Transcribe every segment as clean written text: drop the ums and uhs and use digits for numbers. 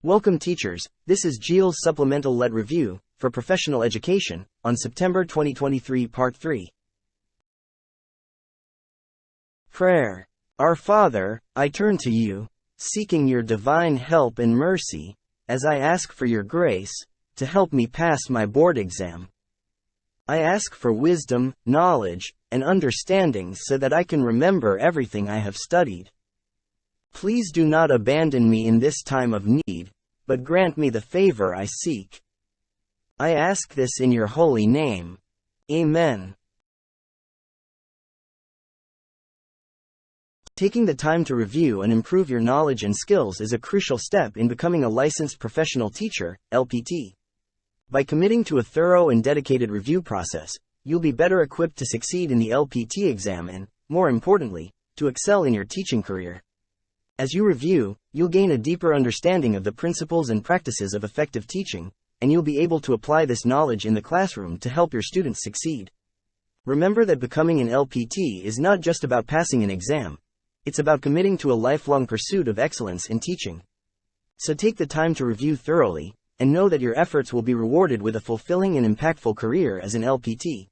Welcome teachers, this is Gilles' supplemental lead review for professional education on September 2023 Part 3. Prayer. Our Father, I turn to you, seeking your divine help and mercy, as I ask for your grace to help me pass my board exam. I ask for wisdom, knowledge, and understanding so that I can remember everything I have studied. Please do not abandon me in this time of need, but grant me the favor I seek. I ask this in your holy name. Amen. Taking the time to review and improve your knowledge and skills is a crucial step in becoming a licensed professional teacher, LPT. By committing to a thorough and dedicated review process, you'll be better equipped to succeed in the LPT exam and, more importantly, to excel in your teaching career. As you review, you'll gain a deeper understanding of the principles and practices of effective teaching, and you'll be able to apply this knowledge in the classroom to help your students succeed. Remember that becoming an LPT is not just about passing an exam. It's about committing to a lifelong pursuit of excellence in teaching. So take the time to review thoroughly, and know that your efforts will be rewarded with a fulfilling and impactful career as an LPT.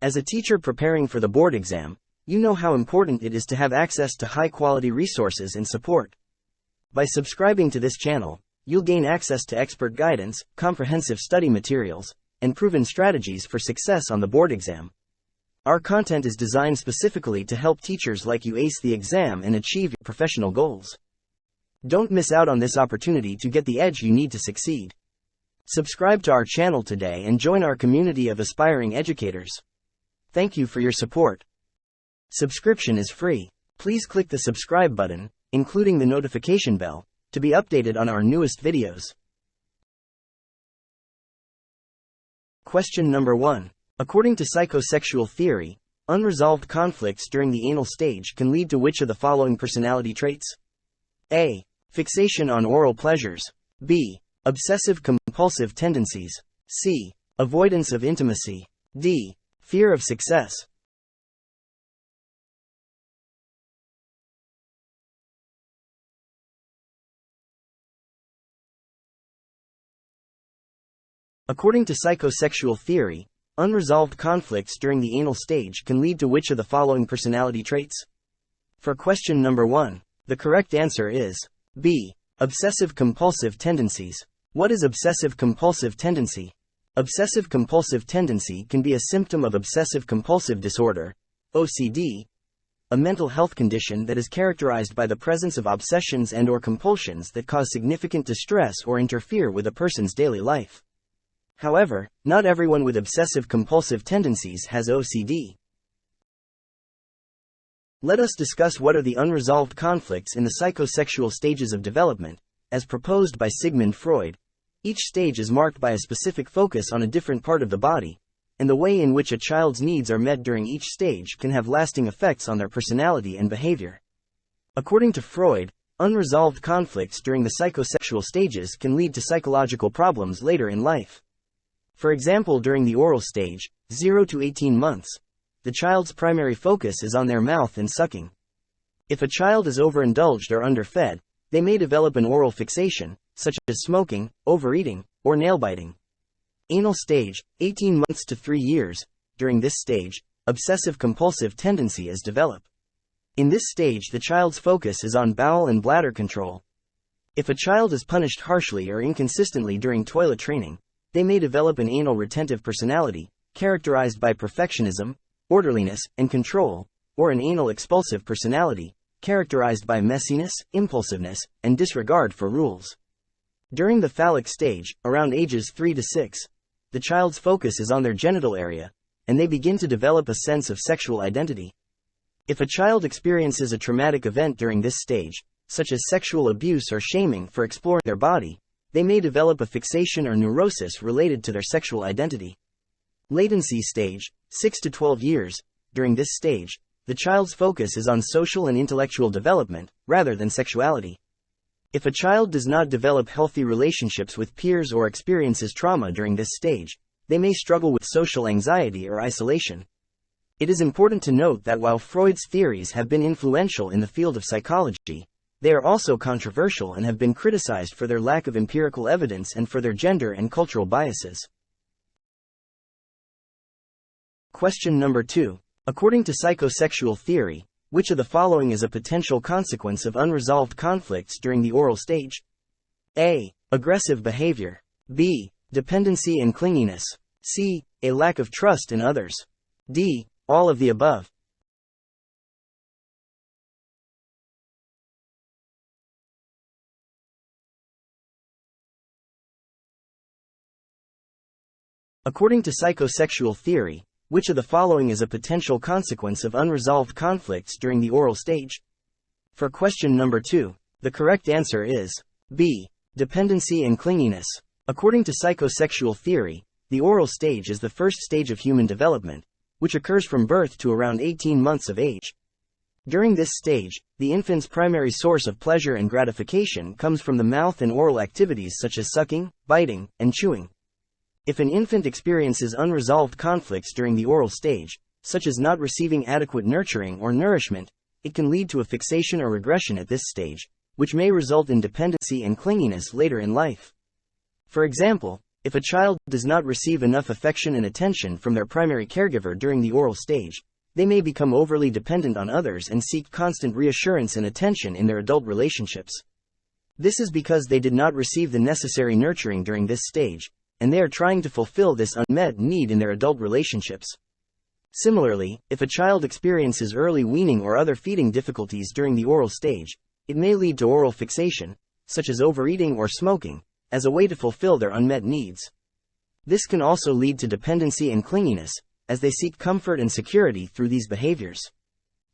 As a teacher preparing for the board exam, you know how important it is to have access to high-quality resources and support. By subscribing to this channel, you'll gain access to expert guidance, comprehensive study materials, and proven strategies for success on the board exam. Our content is designed specifically to help teachers like you ace the exam and achieve your professional goals. Don't miss out on this opportunity to get the edge you need to succeed. Subscribe to our channel today and join our community of aspiring educators. Thank you for your support. Subscription is free. Please click the subscribe button, including the notification bell, to be updated on our newest videos. Question number 1. According to psychosexual theory, unresolved conflicts during the anal stage can lead to which of the following personality traits? A. Fixation on oral pleasures. B. Obsessive-compulsive tendencies. C. Avoidance of intimacy. D. Fear of success. According to psychosexual theory, unresolved conflicts during the anal stage can lead to which of the following personality traits? For question number 1, the correct answer is B. Obsessive-compulsive tendencies. What is obsessive-compulsive tendency? Obsessive-compulsive tendency can be a symptom of obsessive-compulsive disorder, OCD, a mental health condition that is characterized by the presence of obsessions and/or compulsions that cause significant distress or interfere with a person's daily life. However, not everyone with obsessive-compulsive tendencies has OCD. Let us discuss what are the unresolved conflicts in the psychosexual stages of development, as proposed by Sigmund Freud. Each stage is marked by a specific focus on a different part of the body, and the way in which a child's needs are met during each stage can have lasting effects on their personality and behavior. According to Freud, unresolved conflicts during the psychosexual stages can lead to psychological problems later in life. For example, during the oral stage, 0 to 18 months, the child's primary focus is on their mouth and sucking. If a child is overindulged or underfed, they may develop an oral fixation, such as smoking, overeating, or nail-biting. Anal stage, 18 months to 3 years. During this stage, obsessive-compulsive tendency is developed. In this stage, the child's focus is on bowel and bladder control. If a child is punished harshly or inconsistently during toilet training, they may develop an anal retentive personality, characterized by perfectionism, orderliness, and control, or an anal expulsive personality, characterized by messiness, impulsiveness, and disregard for rules. During the phallic stage, around ages 3 to 6, the child's focus is on their genital area, and they begin to develop a sense of sexual identity. If a child experiences a traumatic event during this stage, such as sexual abuse or shaming for exploring their body, they may develop a fixation or neurosis related to their sexual identity. Latency stage, 6 to 12 years. During this stage, the child's focus is on social and intellectual development, rather than sexuality. If a child does not develop healthy relationships with peers or experiences trauma during this stage, they may struggle with social anxiety or isolation. It is important to note that while Freud's theories have been influential in the field of psychology, they are also controversial and have been criticized for their lack of empirical evidence and for their gender and cultural biases. Question number 2. According to psychosexual theory, which of the following is a potential consequence of unresolved conflicts during the oral stage? A. Aggressive behavior. B. Dependency and clinginess. C. A lack of trust in others. D. All of the above. According to psychosexual theory, which of the following is a potential consequence of unresolved conflicts during the oral stage? For question number 2, the correct answer is B. Dependency and clinginess. According to psychosexual theory, the oral stage is the first stage of human development, which occurs from birth to around 18 months of age. During this stage, the infant's primary source of pleasure and gratification comes from the mouth and oral activities such as sucking, biting, and chewing. If an infant experiences unresolved conflicts during the oral stage, such as not receiving adequate nurturing or nourishment, it can lead to a fixation or regression at this stage, which may result in dependency and clinginess later in life. For example, if a child does not receive enough affection and attention from their primary caregiver during the oral stage, they may become overly dependent on others and seek constant reassurance and attention in their adult relationships. This is because they did not receive the necessary nurturing during this stage, and they are trying to fulfill this unmet need in their adult relationships. Similarly, if a child experiences early weaning or other feeding difficulties during the oral stage, it may lead to oral fixation, such as overeating or smoking, as a way to fulfill their unmet needs. This can also lead to dependency and clinginess, as they seek comfort and security through these behaviors.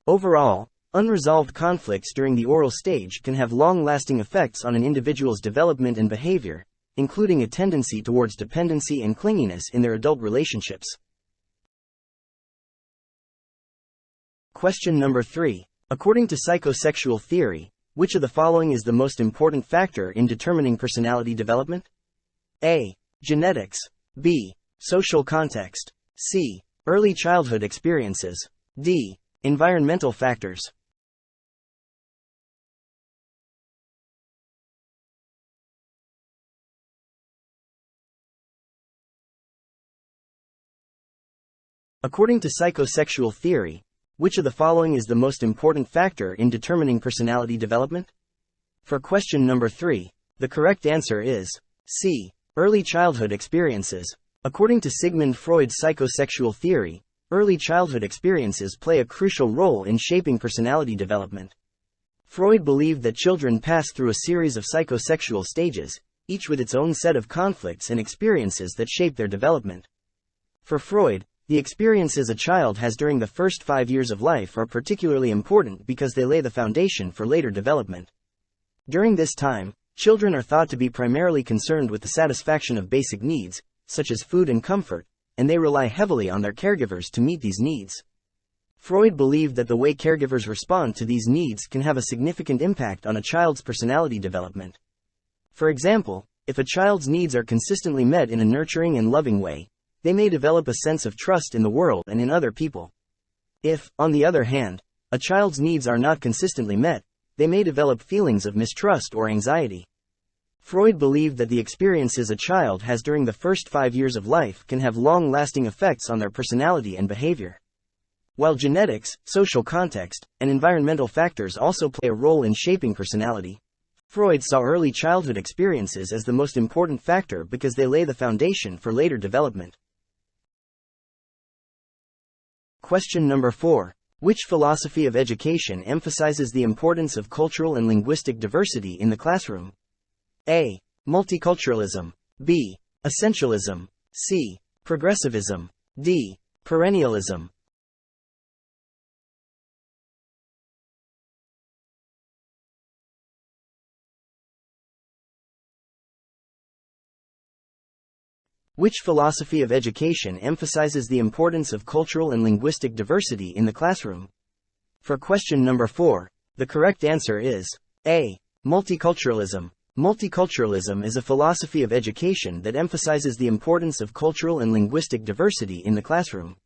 Overall, unresolved conflicts during the oral stage can have long-lasting effects on an individual's development and behavior, including a tendency towards dependency and clinginess in their adult relationships. Question number 3. According to psychosexual theory, which of the following is the most important factor in determining personality development? A. Genetics. B. Social context. C. Early childhood experiences. D. Environmental factors. According to psychosexual theory, which of the following is the most important factor in determining personality development? For question number 3, the correct answer is C. Early childhood experiences. According to Sigmund Freud's psychosexual theory, early childhood experiences play a crucial role in shaping personality development. Freud believed that children pass through a series of psychosexual stages, each with its own set of conflicts and experiences that shape their development. For Freud, the experiences a child has during the first 5 years of life are particularly important because they lay the foundation for later development. During this time, children are thought to be primarily concerned with the satisfaction of basic needs, such as food and comfort, and they rely heavily on their caregivers to meet these needs. Freud believed that the way caregivers respond to these needs can have a significant impact on a child's personality development. For example, if a child's needs are consistently met in a nurturing and loving way, they may develop a sense of trust in the world and in other people. If, on the other hand, a child's needs are not consistently met, they may develop feelings of mistrust or anxiety. Freud believed that the experiences a child has during the first 5 years of life can have long-lasting effects on their personality and behavior. While genetics, social context, and environmental factors also play a role in shaping personality, Freud saw early childhood experiences as the most important factor because they lay the foundation for later development. Question number 4. Which philosophy of education emphasizes the importance of cultural and linguistic diversity in the classroom? A. Multiculturalism. B. Essentialism. C. Progressivism. D. Perennialism. Which philosophy of education emphasizes the importance of cultural and linguistic diversity in the classroom? For question number 4, the correct answer is A. Multiculturalism. Multiculturalism is a philosophy of education that emphasizes the importance of cultural and linguistic diversity in the classroom.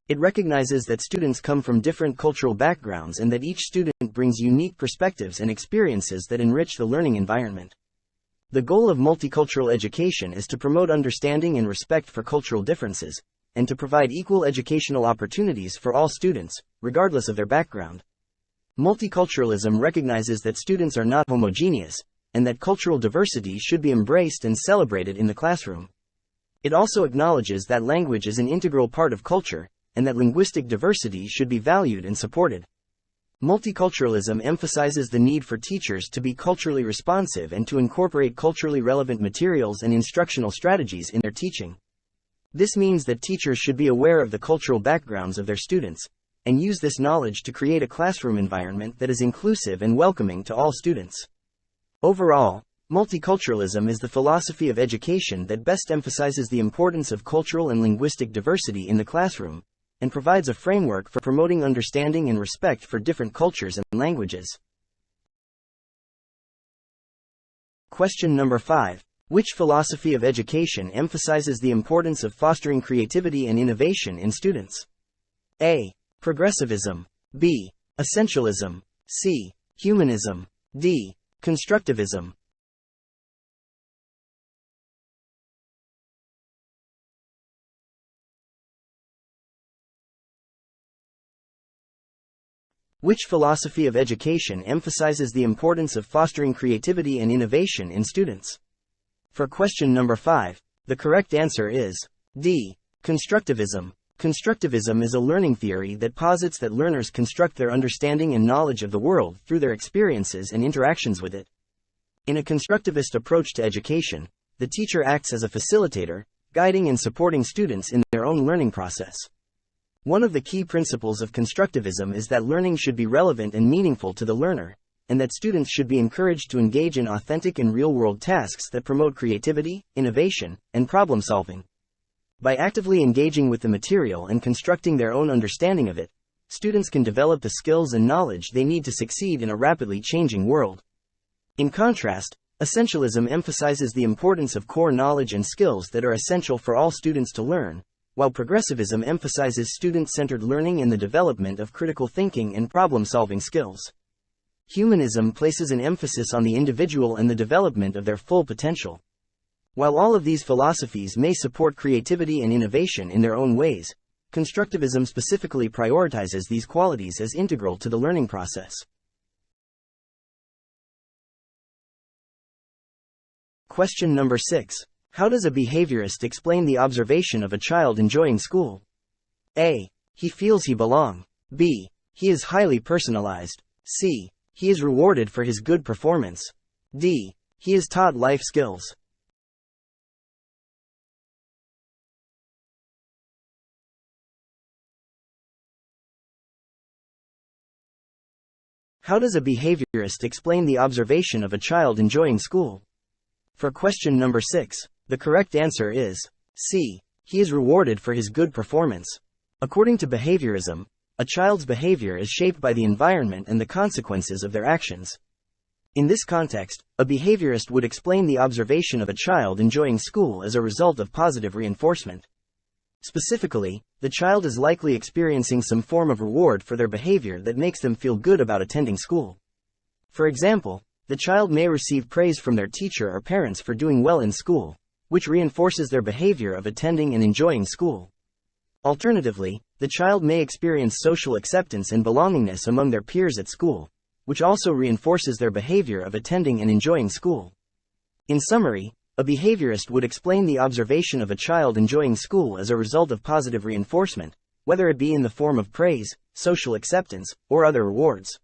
It recognizes that students come from different cultural backgrounds and that each student brings unique perspectives and experiences that enrich the learning environment. The goal of multicultural education is to promote understanding and respect for cultural differences, and to provide equal educational opportunities for all students, regardless of their background. Multiculturalism recognizes that students are not homogeneous, and that cultural diversity should be embraced and celebrated in the classroom. It also acknowledges that language is an integral part of culture, and that linguistic diversity should be valued and supported. Multiculturalism emphasizes the need for teachers to be culturally responsive and to incorporate culturally relevant materials and instructional strategies in their teaching. This means that teachers should be aware of the cultural backgrounds of their students, and use this knowledge to create a classroom environment that is inclusive and welcoming to all students. Overall, multiculturalism is the philosophy of education that best emphasizes the importance of cultural and linguistic diversity in the classroom, and provides a framework for promoting understanding and respect for different cultures and languages. Question number 5. Which philosophy of education emphasizes the importance of fostering creativity and innovation in students? A. Progressivism. B. Essentialism. C. Humanism. D. Constructivism. Which philosophy of education emphasizes the importance of fostering creativity and innovation in students? For question number 5, the correct answer is D. Constructivism. Constructivism is a learning theory that posits that learners construct their understanding and knowledge of the world through their experiences and interactions with it. In a constructivist approach to education, the teacher acts as a facilitator, guiding and supporting students in their own learning process. One of the key principles of constructivism is that learning should be relevant and meaningful to the learner, and that students should be encouraged to engage in authentic and real-world tasks that promote creativity, innovation, and problem-solving. By actively engaging with the material and constructing their own understanding of it, students can develop the skills and knowledge they need to succeed in a rapidly changing world. In contrast, essentialism emphasizes the importance of core knowledge and skills that are essential for all students to learn, while progressivism emphasizes student-centered learning and the development of critical thinking and problem-solving skills. Humanism places an emphasis on the individual and the development of their full potential. While all of these philosophies may support creativity and innovation in their own ways, constructivism specifically prioritizes these qualities as integral to the learning process. Question number 6. How does a behaviorist explain the observation of a child enjoying school? A. He feels he belongs. B. He is highly personalized. C. He is rewarded for his good performance. D. He is taught life skills. How does a behaviorist explain the observation of a child enjoying school? For question number 6, the correct answer is C. He is rewarded for his good performance. According to behaviorism, a child's behavior is shaped by the environment and the consequences of their actions. In this context, a behaviorist would explain the observation of a child enjoying school as a result of positive reinforcement. Specifically, the child is likely experiencing some form of reward for their behavior that makes them feel good about attending school. For example, the child may receive praise from their teacher or parents for doing well in school, which reinforces their behavior of attending and enjoying school. Alternatively, the child may experience social acceptance and belongingness among their peers at school, which also reinforces their behavior of attending and enjoying school. In summary, a behaviorist would explain the observation of a child enjoying school as a result of positive reinforcement, whether it be in the form of praise, social acceptance, or other rewards.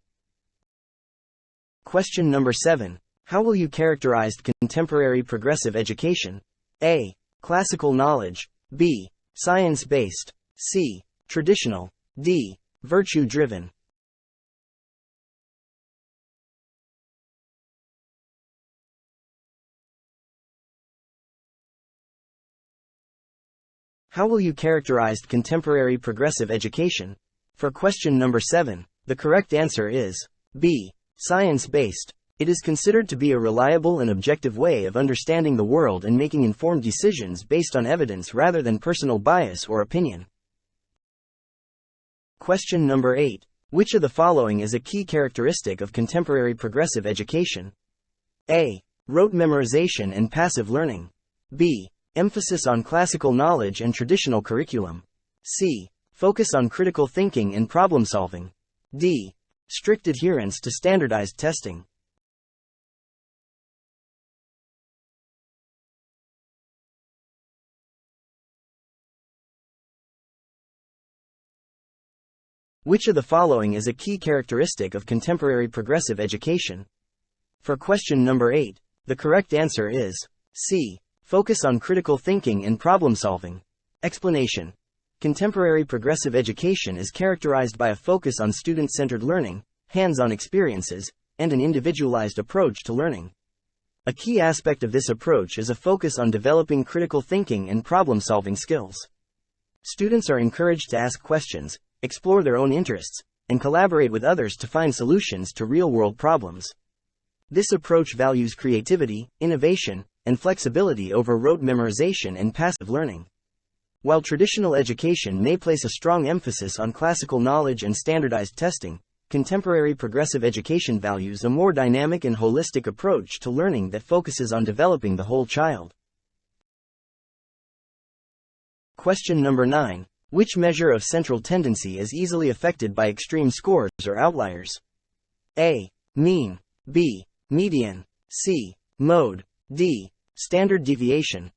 Question number 7. How will you characterize contemporary progressive education? A. Classical knowledge. B. Science-based. C. Traditional. D. Virtue-driven. How will you characterize contemporary progressive education? For question number 7, the correct answer is B. Science-based. It is considered to be a reliable and objective way of understanding the world and making informed decisions based on evidence rather than personal bias or opinion. Question number 8. Which of the following is a key characteristic of contemporary progressive education? A. Rote memorization and passive learning. B. Emphasis on classical knowledge and traditional curriculum. C. Focus on critical thinking and problem solving. D. Strict adherence to standardized testing. Which of the following is a key characteristic of contemporary progressive education? For question number 8, the correct answer is C. Focus on critical thinking and problem solving. Explanation. Contemporary progressive education is characterized by a focus on student-centered learning, hands-on experiences, and an individualized approach to learning. A key aspect of this approach is a focus on developing critical thinking and problem-solving skills. Students are encouraged to ask questions, explore their own interests, and collaborate with others to find solutions to real-world problems. This approach values creativity, innovation, and flexibility over rote memorization and passive learning. While traditional education may place a strong emphasis on classical knowledge and standardized testing, contemporary progressive education values a more dynamic and holistic approach to learning that focuses on developing the whole child. Question number 9. Which measure of central tendency is easily affected by extreme scores or outliers? A. Mean. B. Median. C. Mode. D. Standard deviation.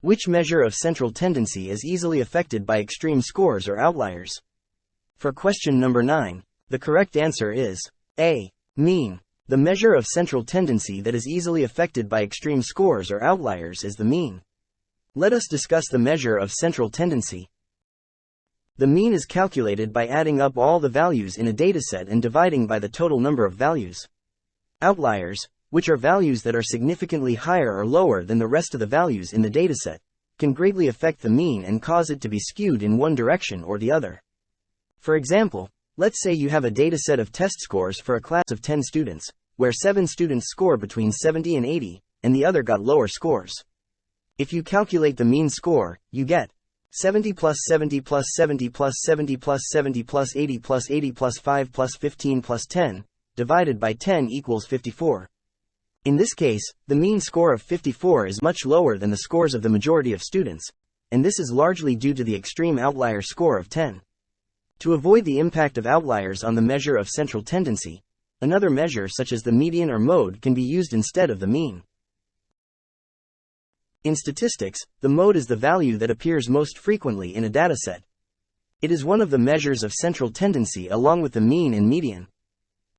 Which measure of central tendency is easily affected by extreme scores or outliers? For question number 9, the correct answer is A. Mean. The measure of central tendency that is easily affected by extreme scores or outliers is the mean. Let us discuss the measure of central tendency. The mean is calculated by adding up all the values in a dataset and dividing by the total number of values. Outliers, which are values that are significantly higher or lower than the rest of the values in the dataset, can greatly affect the mean and cause it to be skewed in one direction or the other. For example, let's say you have a dataset of test scores for a class of 10 students, where 7 students score between 70 and 80, and the other got lower scores. If you calculate the mean score, you get 70 plus 70 plus 70 plus 70 plus 70 plus 80 plus 80 plus 5 plus 15 plus 10, divided by 10 equals 54. In this case, the mean score of 54 is much lower than the scores of the majority of students, and this is largely due to the extreme outlier score of 10. To avoid the impact of outliers on the measure of central tendency, another measure such as the median or mode can be used instead of the mean. In statistics, the mode is the value that appears most frequently in a dataset. It is one of the measures of central tendency along with the mean and median.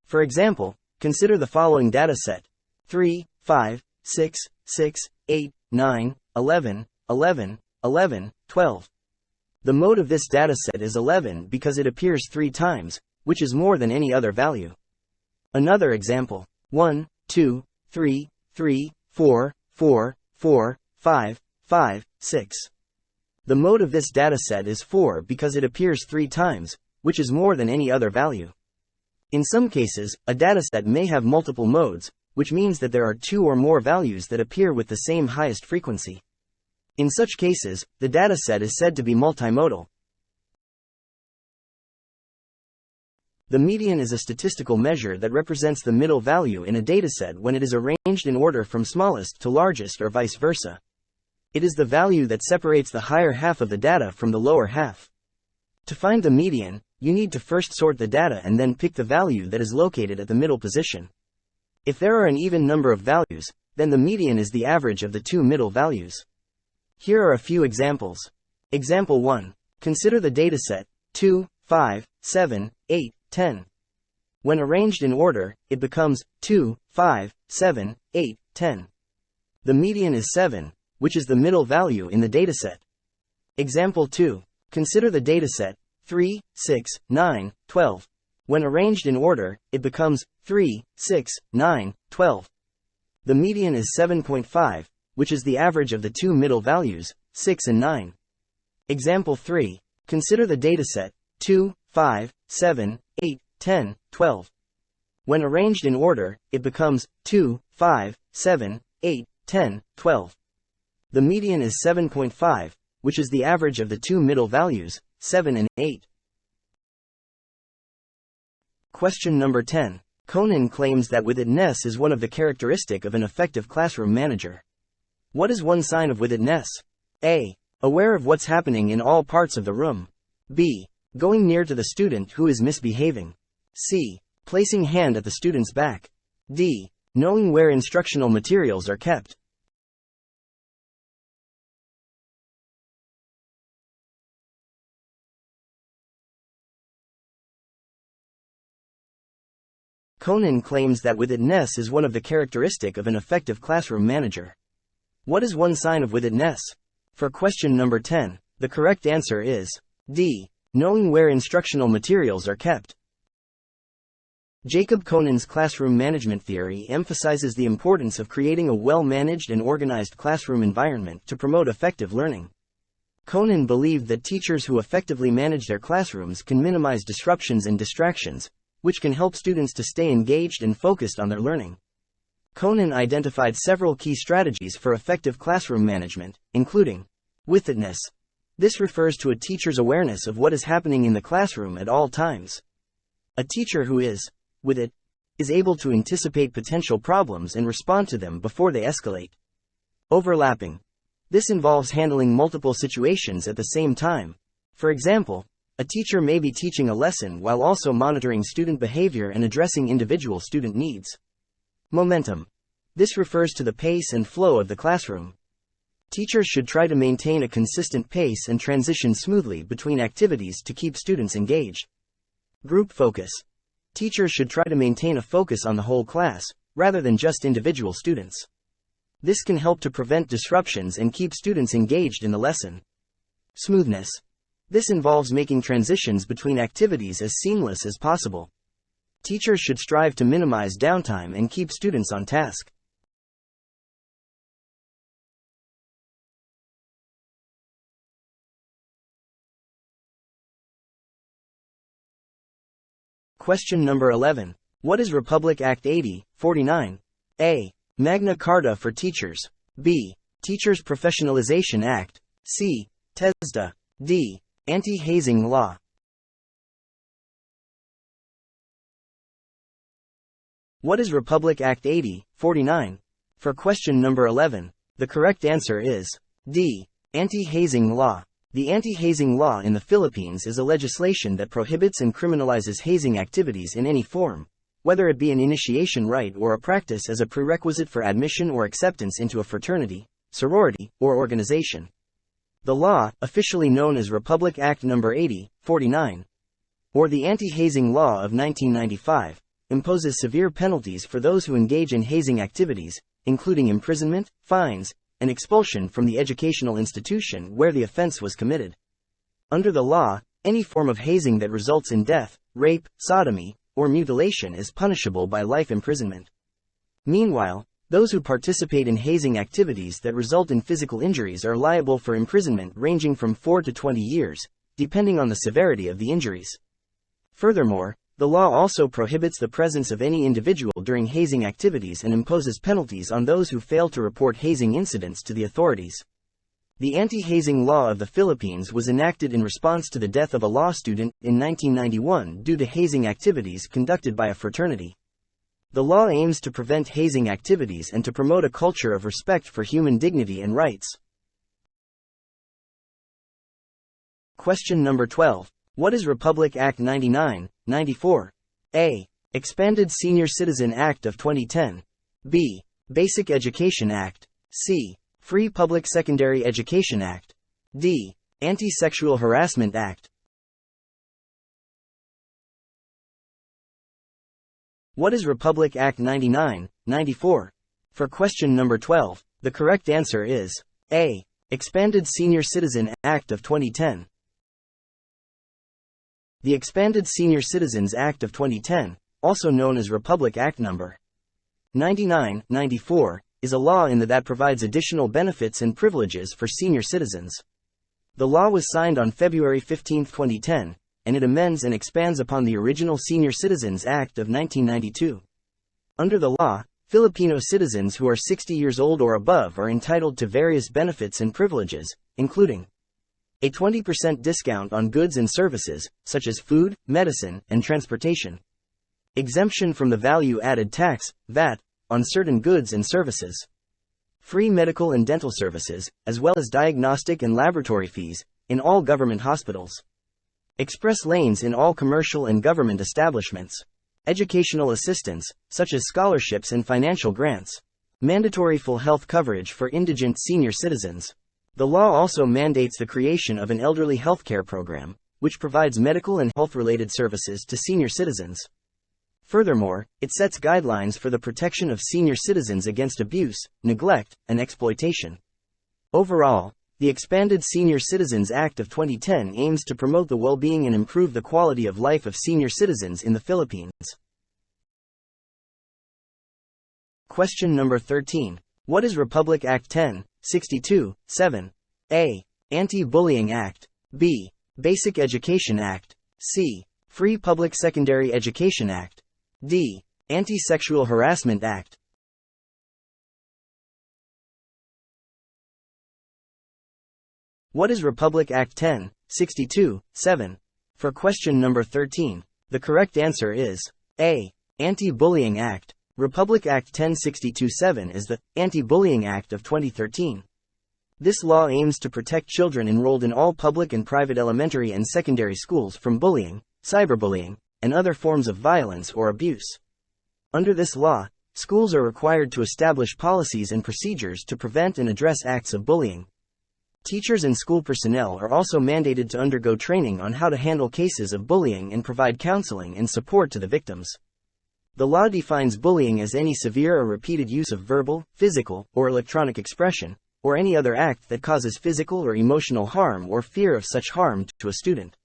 For example, consider the following dataset: 3, 5, 6, 6, 8, 9, 11, 11, 11, 12. The mode of this dataset is 11 because it appears 3 times, which is more than any other value. Another example: 1, 2, 3, 3, 4, 4, 4, 5, 5, 6. The mode of this dataset is 4 because it appears 3 times, which is more than any other value. In some cases, a dataset may have multiple modes, which means that there are 2 or more values that appear with the same highest frequency. In such cases, the dataset is said to be multimodal. The median is a statistical measure that represents the middle value in a dataset when it is arranged in order from smallest to largest or vice versa. It is the value that separates the higher half of the data from the lower half. To find the median, you need to first sort the data and then pick the value that is located at the middle position. If there are an even number of values, then the median is the average of the 2 middle values. Here are a few examples. Example 1. Consider the dataset 2, 5, 7, 8, 10. When arranged in order, it becomes 2, 5, 7, 8, 10. The median is 7, which is the middle value in the dataset. Example 2. Consider the dataset 3, 6, 9, 12. When arranged in order, it becomes 3, 6, 9, 12. The median is 7.5, which is the average of the 2 middle values, 6 and 9. Example 3. Consider the dataset 2, 5, 7, 8, 10, 12. When arranged in order, it becomes 2, 5, 7, 8, 10, 12. The median is 7.5, which is the average of the two middle values, 7 and 8. Question number 10. Kounin claims that with-it-ness is one of the characteristics of an effective classroom manager. What is one sign of with-it-ness? A. Aware of what's happening in all parts of the room. B. Going near to the student who is misbehaving. C. Placing hand at the student's back. D. Knowing where instructional materials are kept. Kounin claims that with-it-ness is one of the characteristics of an effective classroom manager. What is one sign of with-it-ness? For question number 10, the correct answer is D. Knowing where instructional materials are kept. Jacob Kounin's classroom management theory emphasizes the importance of creating a well-managed and organized classroom environment to promote effective learning. Kounin believed that teachers who effectively manage their classrooms can minimize disruptions and distractions, which can help students to stay engaged and focused on their learning. Kounin identified several key strategies for effective classroom management, including with-it-ness. This refers to a teacher's awareness of what is happening in the classroom at all times. A teacher who is with it is able to anticipate potential problems and respond to them before they escalate. Overlapping. This involves handling multiple situations at the same time. For example, a teacher may be teaching a lesson while also monitoring student behavior and addressing individual student needs. Momentum. This refers to the pace and flow of the classroom. Teachers should try to maintain a consistent pace and transition smoothly between activities to keep students engaged. Group focus. Teachers should try to maintain a focus on the whole class, rather than just individual students. This can help to prevent disruptions and keep students engaged in the lesson. Smoothness. This involves making transitions between activities as seamless as possible. Teachers should strive to minimize downtime and keep students on task. Question number 11. What is Republic Act 80-49? A. Magna Carta for Teachers. B. Teachers Professionalization Act. C. TESDA. D. Anti-hazing law. What is Republic Act 80-49? For question number 11, the correct answer is D. Anti-hazing law. The anti-hazing law in the Philippines is a legislation that prohibits and criminalizes hazing activities in any form, whether it be an initiation rite or a practice as a prerequisite for admission or acceptance into a fraternity, sorority, or organization. The law, officially known as Republic Act No. 80-49, or the Anti-Hazing Law of 1995, imposes severe penalties for those who engage in hazing activities, including imprisonment, fines, and expulsion from the educational institution where the offense was committed. Under the law, any form of hazing that results in death, rape, sodomy, or mutilation is punishable by life imprisonment. Meanwhile, those who participate in hazing activities that result in physical injuries are liable for imprisonment ranging from 4 to 20 years, depending on the severity of the injuries. Furthermore, the law also prohibits the presence of any individual during hazing activities and imposes penalties on those who fail to report hazing incidents to the authorities. The anti-hazing law of the Philippines was enacted in response to the death of a law student in 1991 due to hazing activities conducted by a fraternity. The law aims to prevent hazing activities and to promote a culture of respect for human dignity and rights. Question number 12. What is Republic Act 99-94? A. Expanded Senior Citizen Act of 2010. B. Basic Education Act. C. Free Public Secondary Education Act. D. Anti-Sexual Harassment Act. What is Republic Act 99-94? For question number 12, the correct answer is A. Expanded Senior Citizen Act of 2010. The Expanded Senior Citizens Act of 2010, also known as Republic Act No. 99-94, is a law that provides additional benefits and privileges for senior citizens. The law was signed on February 15, 2010, and it amends and expands upon the original Senior Citizens Act of 1992. Under the law, Filipino citizens who are 60 years old or above are entitled to various benefits and privileges, including a 20% discount on goods and services, such as food, medicine, and transportation. Exemption from the value-added tax, VAT, on certain goods and services. Free medical and dental services, as well as diagnostic and laboratory fees, in all government hospitals. Express lanes in all commercial and government establishments. Educational assistance, such as scholarships and financial grants. Mandatory full health coverage for indigent senior citizens. The law also mandates the creation of an elderly healthcare program, which provides medical and health-related services to senior citizens. Furthermore, it sets guidelines for the protection of senior citizens against abuse, neglect, and exploitation. Overall, the expanded Senior Citizens Act of 2010 aims to promote the well-being and improve the quality of life of senior citizens in the Philippines. Question number 13. What is Republic Act 1062-7? A. Anti-Bullying Act. B. Basic Education Act. C. Free Public Secondary Education Act. D. Anti-Sexual Harassment Act. What is Republic Act 1062-7? For question number 13, the correct answer is A. Anti-Bullying Act. Republic Act 1062-7 is the Anti-Bullying Act of 2013. This law aims to protect children enrolled in all public and private elementary and secondary schools from bullying, cyberbullying, and other forms of violence or abuse. Under this law, schools are required to establish policies and procedures to prevent and address acts of bullying. Teachers and school personnel are also mandated to undergo training on how to handle cases of bullying and provide counseling and support to the victims. The law defines bullying as any severe or repeated use of verbal, physical, or electronic expression, or any other act that causes physical or emotional harm or fear of such harm to a student.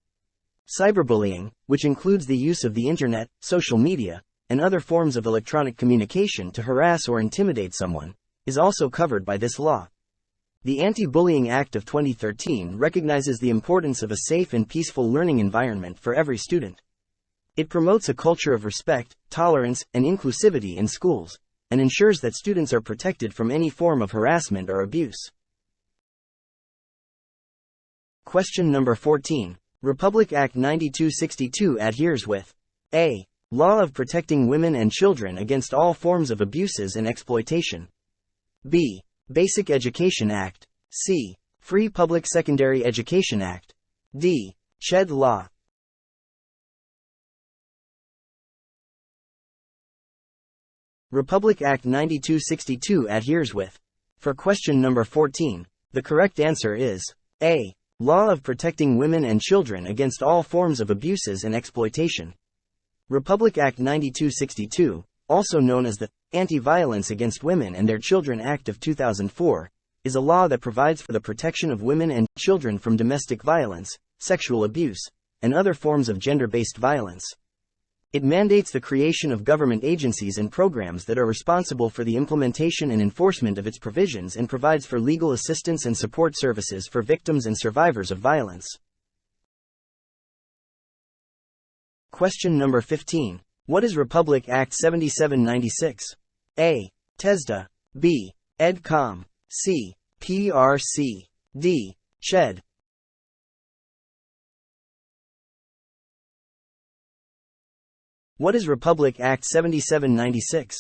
Cyberbullying, which includes the use of the internet, social media, and other forms of electronic communication to harass or intimidate someone, is also covered by this law. The Anti-Bullying Act of 2013 recognizes the importance of a safe and peaceful learning environment for every student. It promotes a culture of respect, tolerance, and inclusivity in schools, and ensures that students are protected from any form of harassment or abuse. Question number 14. Republic Act 9262 adheres with A. Law of protecting women and children against all forms of abuses and exploitation. B. Basic Education Act. C. Free Public Secondary Education Act. D. CHED Law. Republic Act 9262 adheres with. For question number 14, the correct answer is A. Law of protecting women and children against all forms of abuses and exploitation. Republic Act 9262, also known as the Anti-Violence Against Women and Their Children Act of 2004, is a law that provides for the protection of women and children from domestic violence, sexual abuse, and other forms of gender-based violence. It mandates the creation of government agencies and programs that are responsible for the implementation and enforcement of its provisions and provides for legal assistance and support services for victims and survivors of violence. Question number 15. What is Republic Act 7796? A. TESDA. B. EDCOM. C. PRC. D. CHED. What is Republic Act 7796?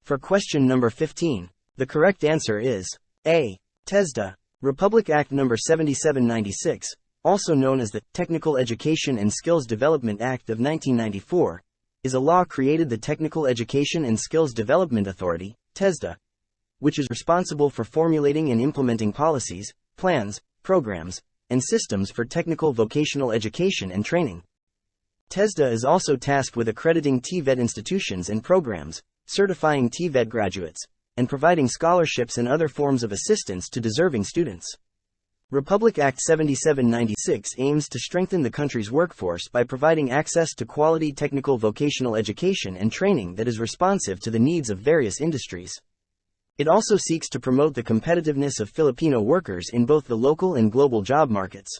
For question number 15, the correct answer is A. TESDA. Republic Act number 7796, also known as the Technical Education and Skills Development Act of 1994, is a law created the Technical Education and Skills Development Authority, TESDA, which is responsible for formulating and implementing policies, plans, programs, and systems for technical vocational education and training. TESDA is also tasked with accrediting TVET institutions and programs, certifying TVET graduates, and providing scholarships and other forms of assistance to deserving students. Republic Act 7796 aims to strengthen the country's workforce by providing access to quality technical vocational education and training that is responsive to the needs of various industries. It also seeks to promote the competitiveness of Filipino workers in both the local and global job markets.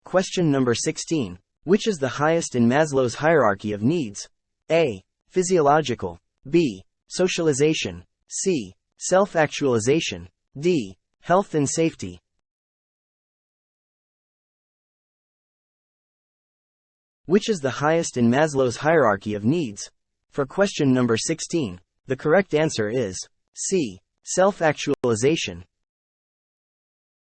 Question number 16. Which is the highest in Maslow's hierarchy of needs? A. Physiological. B. Socialization. C. Self-actualization. D. Health and safety. Which is the highest in Maslow's hierarchy of needs? For question number 16, the correct answer is C. Self-actualization.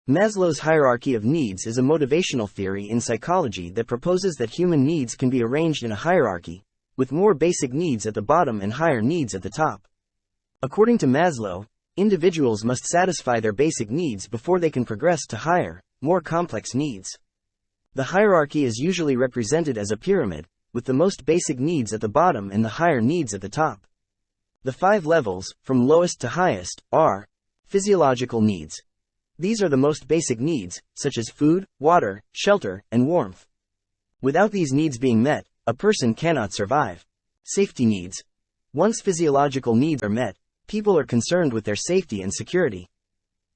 Maslow's hierarchy of needs is a motivational theory in psychology that proposes that human needs can be arranged in a hierarchy, with more basic needs at the bottom and higher needs at the top. According to Maslow, individuals must satisfy their basic needs before they can progress to higher, more complex needs. The hierarchy is usually represented as a pyramid, with the most basic needs at the bottom and the higher needs at the top. The 5 levels, from lowest to highest, are physiological needs. These are the most basic needs, such as food, water, shelter, and warmth. Without these needs being met, a person cannot survive. Safety needs. Once physiological needs are met, people are concerned with their safety and security.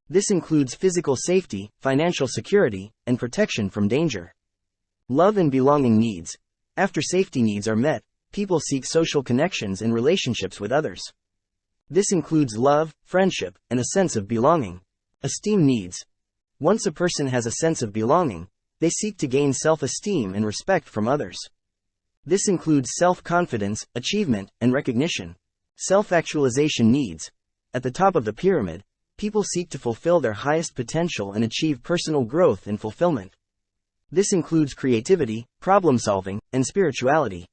This includes physical safety, financial security, and protection from danger. Love and belonging needs. After safety needs are met, people seek social connections and relationships with others. This includes love, friendship, and a sense of belonging. Esteem needs. Once a person has a sense of belonging, they seek to gain self-esteem and respect from others. This includes self-confidence, achievement, and recognition. Self-actualization needs. At the top of the pyramid, people seek to fulfill their highest potential and achieve personal growth and fulfillment. This includes creativity, problem-solving, and spirituality.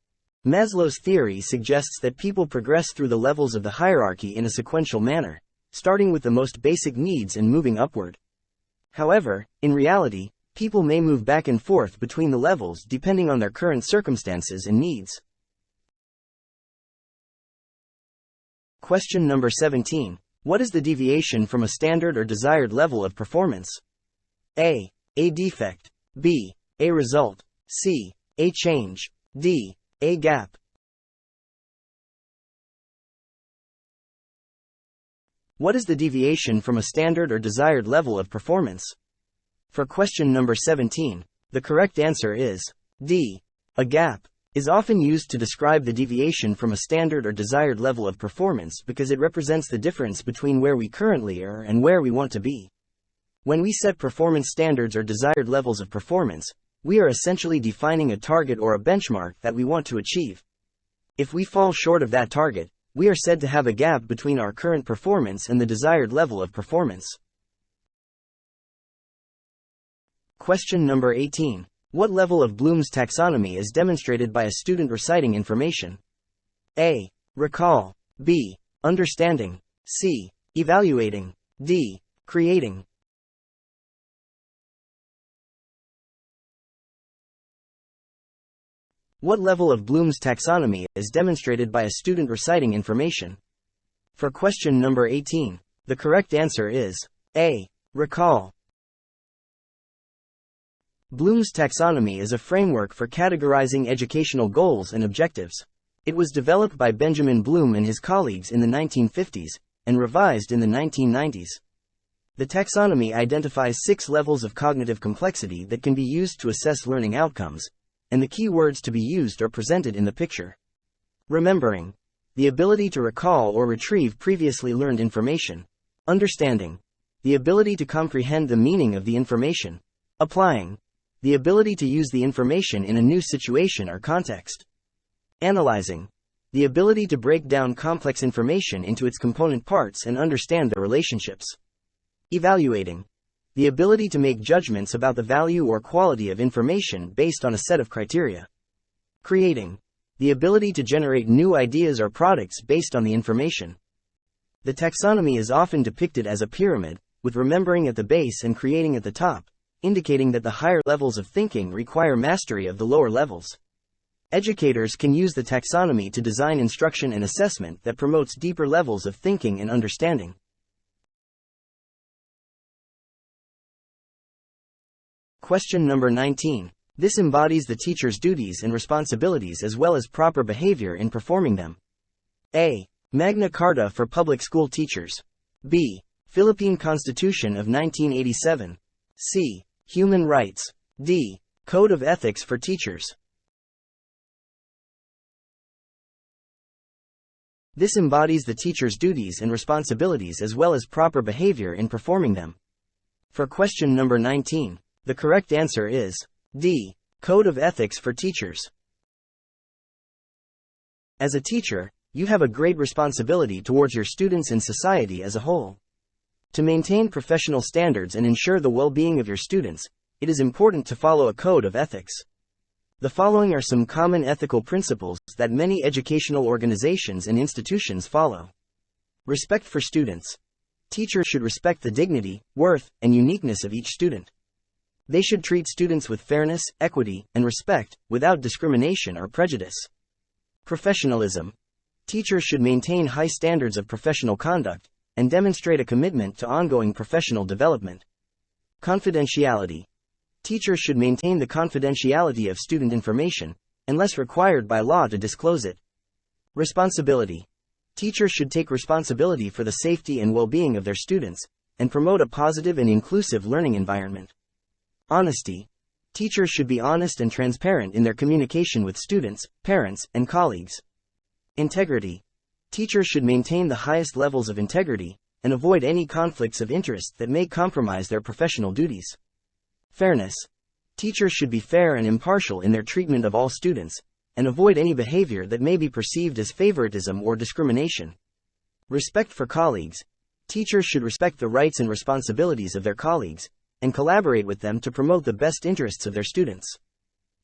Maslow's theory suggests that people progress through the levels of the hierarchy in a sequential manner, starting with the most basic needs and moving upward. However, in reality, people may move back and forth between the levels depending on their current circumstances and needs. Question number 17. What is the deviation from a standard or desired level of performance? A. A defect. B. A result. C. A change. D. A gap. What is the deviation from a standard or desired level of performance? For question number 17, the correct answer is D. A gap is often used to describe the deviation from a standard or desired level of performance because it represents the difference between where we currently are and where we want to be. When we set performance standards or desired levels of performance, we are essentially defining a target or a benchmark that we want to achieve. If we fall short of that target, we are said to have a gap between our current performance and the desired level of performance. Question number 18. What level of Bloom's taxonomy is demonstrated by a student reciting information? A. Recall. B. Understanding. C. Evaluating. D. Creating. What level of Bloom's taxonomy is demonstrated by a student reciting information? For question number 18, the correct answer is A. Recall. Bloom's taxonomy is a framework for categorizing educational goals and objectives. It was developed by Benjamin Bloom and his colleagues in the 1950s, and revised in the 1990s. The taxonomy identifies 6 levels of cognitive complexity that can be used to assess learning outcomes, and the key words to be used are presented in the picture. Remembering. The ability to recall or retrieve previously learned information. Understanding. The ability to comprehend the meaning of the information. Applying. The ability to use the information in a new situation or context. Analyzing. The ability to break down complex information into its component parts and understand their relationships. Evaluating. The ability to make judgments about the value or quality of information based on a set of criteria. Creating. The ability to generate new ideas or products based on the information. The taxonomy is often depicted as a pyramid, with remembering at the base and creating at the top, indicating that the higher levels of thinking require mastery of the lower levels. Educators can use the taxonomy to design instruction and assessment that promotes deeper levels of thinking and understanding. Question number 19. This embodies the teacher's duties and responsibilities as well as proper behavior in performing them. A. Magna Carta for public school teachers. B. Philippine Constitution of 1987. C. Human rights. D. Code of ethics for teachers. This embodies the teacher's duties and responsibilities as well as proper behavior in performing them. For question number 19, the correct answer is D. Code of ethics for teachers. As a teacher, you have a great responsibility towards your students and society as a whole. To maintain professional standards and ensure the well-being of your students, it is important to follow a code of ethics. The following are some common ethical principles that many educational organizations and institutions follow. Respect for students. Teachers should respect the dignity, worth, and uniqueness of each student. They should treat students with fairness, equity, and respect, without discrimination or prejudice. Professionalism. Teachers should maintain high standards of professional conduct and demonstrate a commitment to ongoing professional development. Confidentiality. Teachers should maintain the confidentiality of student information, unless required by law to disclose it. Responsibility. Teachers should take responsibility for the safety and well-being of their students, and promote a positive and inclusive learning environment. Honesty. Teachers should be honest and transparent in their communication with students, parents, and colleagues. Integrity. Teachers should maintain the highest levels of integrity, and avoid any conflicts of interest that may compromise their professional duties. Fairness. Teachers should be fair and impartial in their treatment of all students, and avoid any behavior that may be perceived as favoritism or discrimination. Respect for colleagues. Teachers should respect the rights and responsibilities of their colleagues, and collaborate with them to promote the best interests of their students.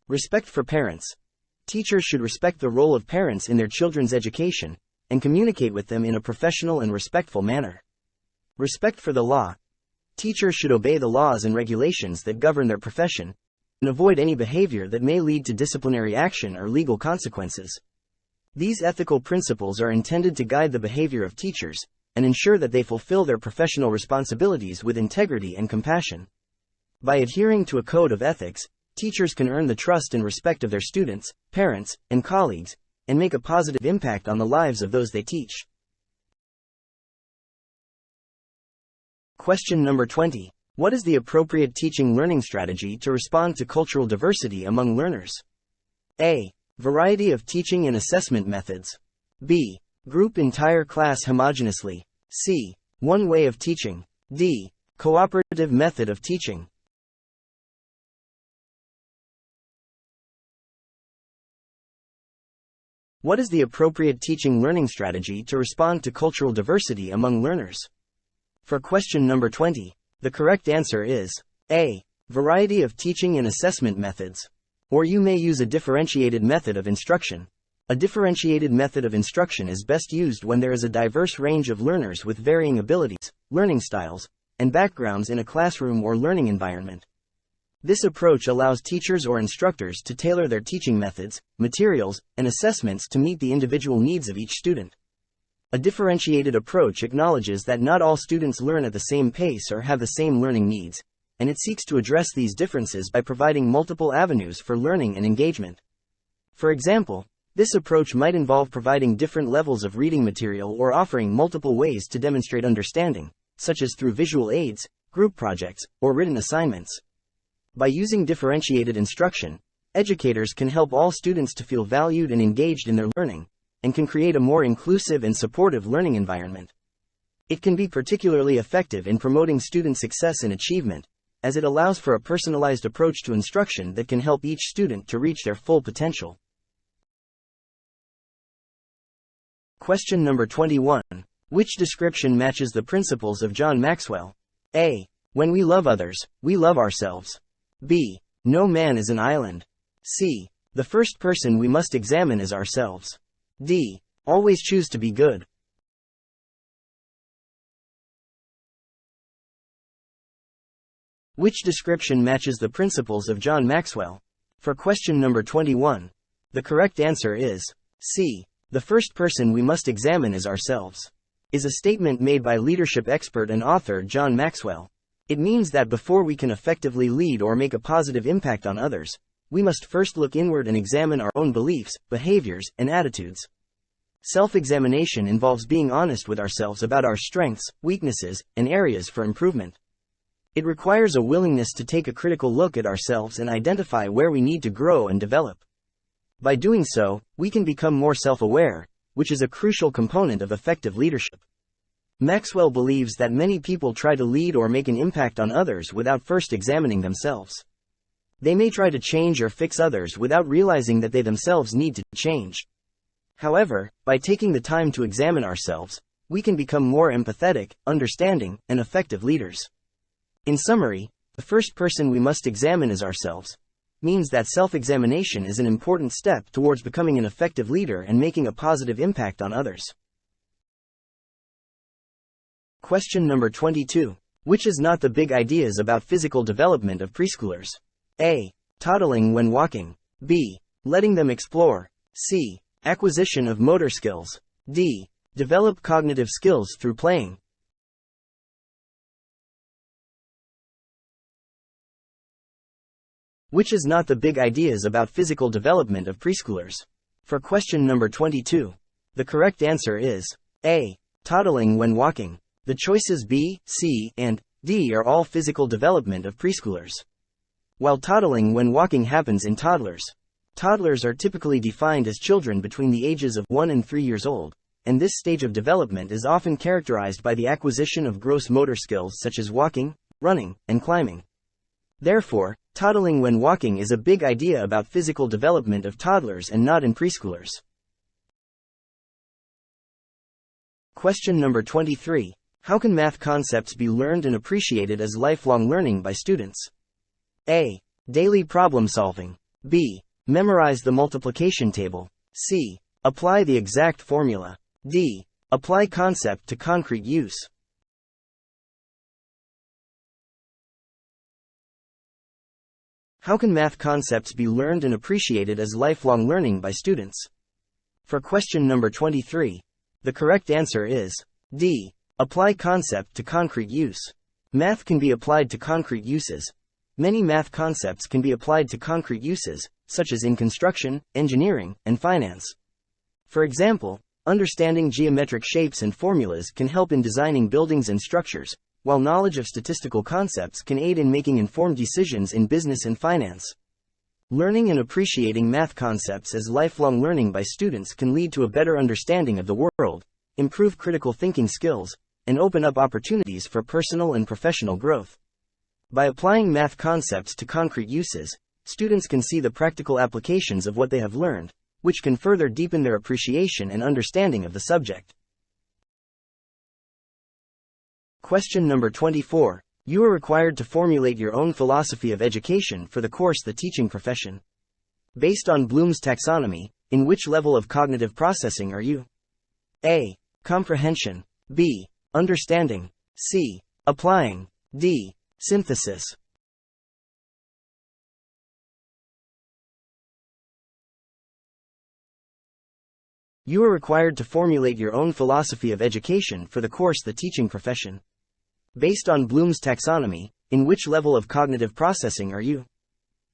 Respect for parents. Teachers should respect the role of parents in their children's education, and communicate with them in a professional and respectful manner. Respect for the law. Teachers should obey the laws and regulations that govern their profession, and avoid any behavior that may lead to disciplinary action or legal consequences. These ethical principles are intended to guide the behavior of teachers, and ensure that they fulfill their professional responsibilities with integrity and compassion. By adhering to a code of ethics, teachers can earn the trust and respect of their students, parents, and colleagues, and make a positive impact on the lives of those they teach. Question number 20. What is the appropriate teaching learning strategy to respond to cultural diversity among learners? A. Variety of teaching and assessment methods. B. Group entire class homogeneously. C. One way of teaching. D. Cooperative method of teaching. What is the appropriate teaching learning strategy to respond to cultural diversity among learners? For question number 20, the correct answer is A. Variety of teaching and assessment methods. Or you may use a differentiated method of instruction. A differentiated method of instruction is best used when there is a diverse range of learners with varying abilities, learning styles, and backgrounds in a classroom or learning environment. This approach allows teachers or instructors to tailor their teaching methods, materials, and assessments to meet the individual needs of each student. A differentiated approach acknowledges that not all students learn at the same pace or have the same learning needs, and it seeks to address these differences by providing multiple avenues for learning and engagement. For example, this approach might involve providing different levels of reading material or offering multiple ways to demonstrate understanding, such as through visual aids, group projects, or written assignments. By using differentiated instruction, educators can help all students to feel valued and engaged in their learning, and can create a more inclusive and supportive learning environment. It can be particularly effective in promoting student success and achievement, as it allows for a personalized approach to instruction that can help each student to reach their full potential. Question number 21. Which description matches the principles of John Maxwell? A. When we love others, we love ourselves. B. No man is an island. C. The first person we must examine is ourselves. D. Always choose to be good. Which description matches the principles of John Maxwell? For question number 21, the correct answer is C. The first person we must examine is ourselves. Is a statement made by leadership expert and author John Maxwell. It means that before we can effectively lead or make a positive impact on others, we must first look inward and examine our own beliefs, behaviors, and attitudes. Self-examination involves being honest with ourselves about our strengths, weaknesses, and areas for improvement. It requires a willingness to take a critical look at ourselves and identify where we need to grow and develop. By doing so, we can become more self-aware, which is a crucial component of effective leadership. Maxwell believes that many people try to lead or make an impact on others without first examining themselves. They may try to change or fix others without realizing that they themselves need to change. However, by taking the time to examine ourselves, we can become more empathetic, understanding, and effective leaders. In summary, the first person we must examine is ourselves. Means that self-examination is an important step towards becoming an effective leader and making a positive impact on others. Question number 22. Which is not the big ideas about physical development of preschoolers? A. Toddling when walking. B. Letting them explore. C. Acquisition of motor skills. D. Develop cognitive skills through playing. Which is not the big ideas about physical development of preschoolers? For question number 22, the correct answer is A. Toddling when walking. The choices B, C, and D are all physical development of preschoolers. While toddling when walking happens in toddlers, toddlers are typically defined as children between the ages of 1 and 3 years old, and this stage of development is often characterized by the acquisition of gross motor skills such as walking, running, and climbing. Therefore, toddling when walking is a big idea about physical development of toddlers and not in preschoolers. Question number 23. How can math concepts be learned and appreciated as lifelong learning by students? A. Daily problem solving. B. Memorize the multiplication table. C. Apply the exact formula. D. Apply concept to concrete use. How can math concepts be learned and appreciated as lifelong learning by students? For question number 23, the correct answer is D. Apply concept to concrete use. Math can be applied to concrete uses. Many math concepts can be applied to concrete uses, such as in construction, engineering, and finance. For example, understanding geometric shapes and formulas can help in designing buildings and structures, while knowledge of statistical concepts can aid in making informed decisions in business and finance. Learning and appreciating math concepts as lifelong learning by students can lead to a better understanding of the world, improve critical thinking skills, and open up opportunities for personal and professional growth. By applying math concepts to concrete uses, students can see the practical applications of what they have learned, which can further deepen their appreciation and understanding of the subject. Question number 24. You are required to formulate your own philosophy of education for the course The Teaching Profession. Based on Bloom's taxonomy, in which level of cognitive processing are you? A. Comprehension. B. Understanding. C. Applying. D. Synthesis. You are required to formulate your own philosophy of education for the course The Teaching Profession. Based on Bloom's taxonomy, in which level of cognitive processing are you?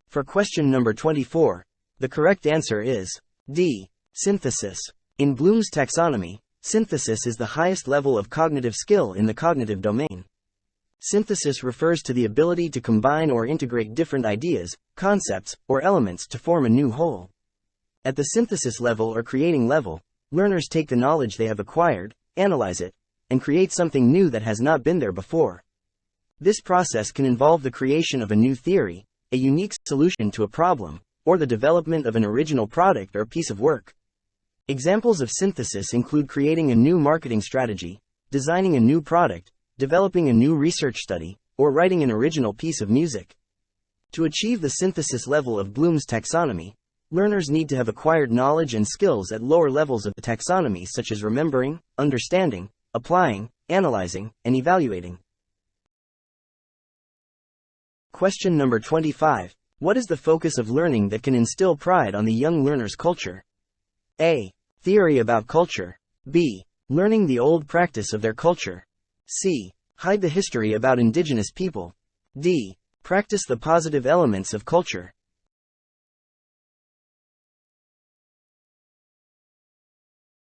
For question number 24, the correct answer is D. Synthesis. In Bloom's taxonomy, synthesis is the highest level of cognitive skill in the cognitive domain. Synthesis refers to the ability to combine or integrate different ideas, concepts, or elements to form a new whole. At the synthesis level or creating level, learners take the knowledge they have acquired, analyze it, and create something new that has not been there before. This process can involve the creation of a new theory, a unique solution to a problem, or the development of an original product or piece of work. Examples of synthesis include creating a new marketing strategy, designing a new product, developing a new research study, or writing an original piece of music. To achieve the synthesis level of Bloom's taxonomy, learners need to have acquired knowledge and skills at lower levels of the taxonomy such as remembering, understanding, applying, analyzing, and evaluating. Question number 25. What is the focus of learning that can instill pride on the young learner's culture? A. Theory about culture. B. Learning the old practice of their culture. C. Hide the history about indigenous people. D. Practice the positive elements of culture.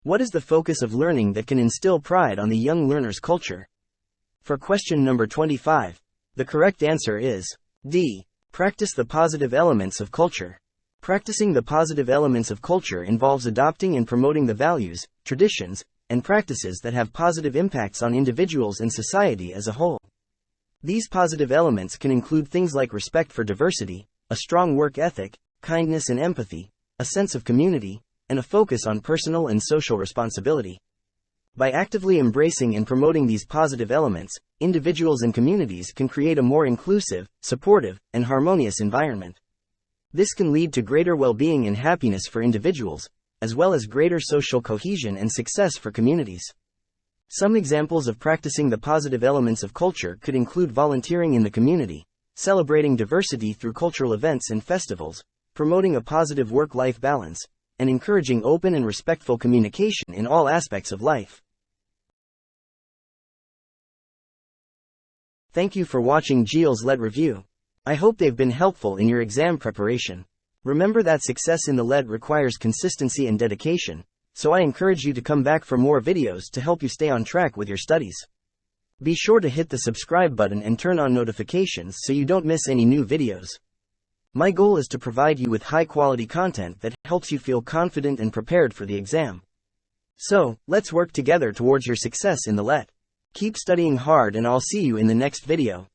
What is the focus of learning that can instill pride on the young learner's culture? For question number 25, The correct answer is D. Practice the positive elements of culture. Practicing the positive elements of culture involves adopting and promoting the values, traditions, and practices that have positive impacts on individuals and society as a whole. These positive elements can include things like respect for diversity, a strong work ethic, kindness and empathy, a sense of community, and a focus on personal and social responsibility. By actively embracing and promoting these positive elements, individuals and communities can create a more inclusive, supportive, and harmonious environment. This can lead to greater well-being and happiness for individuals, as well as greater social cohesion and success for communities. Some examples of practicing the positive elements of culture could include volunteering in the community, celebrating diversity through cultural events and festivals, promoting a positive work-life balance, and encouraging open and respectful communication in all aspects of life. Thank you for watching Gilles LED review. I hope they've been helpful in your exam preparation. Remember that success in the LED requires consistency and dedication, so I encourage you to come back for more videos to help you stay on track with your studies. Be sure to hit the subscribe button and turn on notifications so you don't miss any new videos. My goal is to provide you with high-quality content that helps you feel confident and prepared for the exam. So, let's work together towards your success in the LED. Keep studying hard and I'll see you in the next video.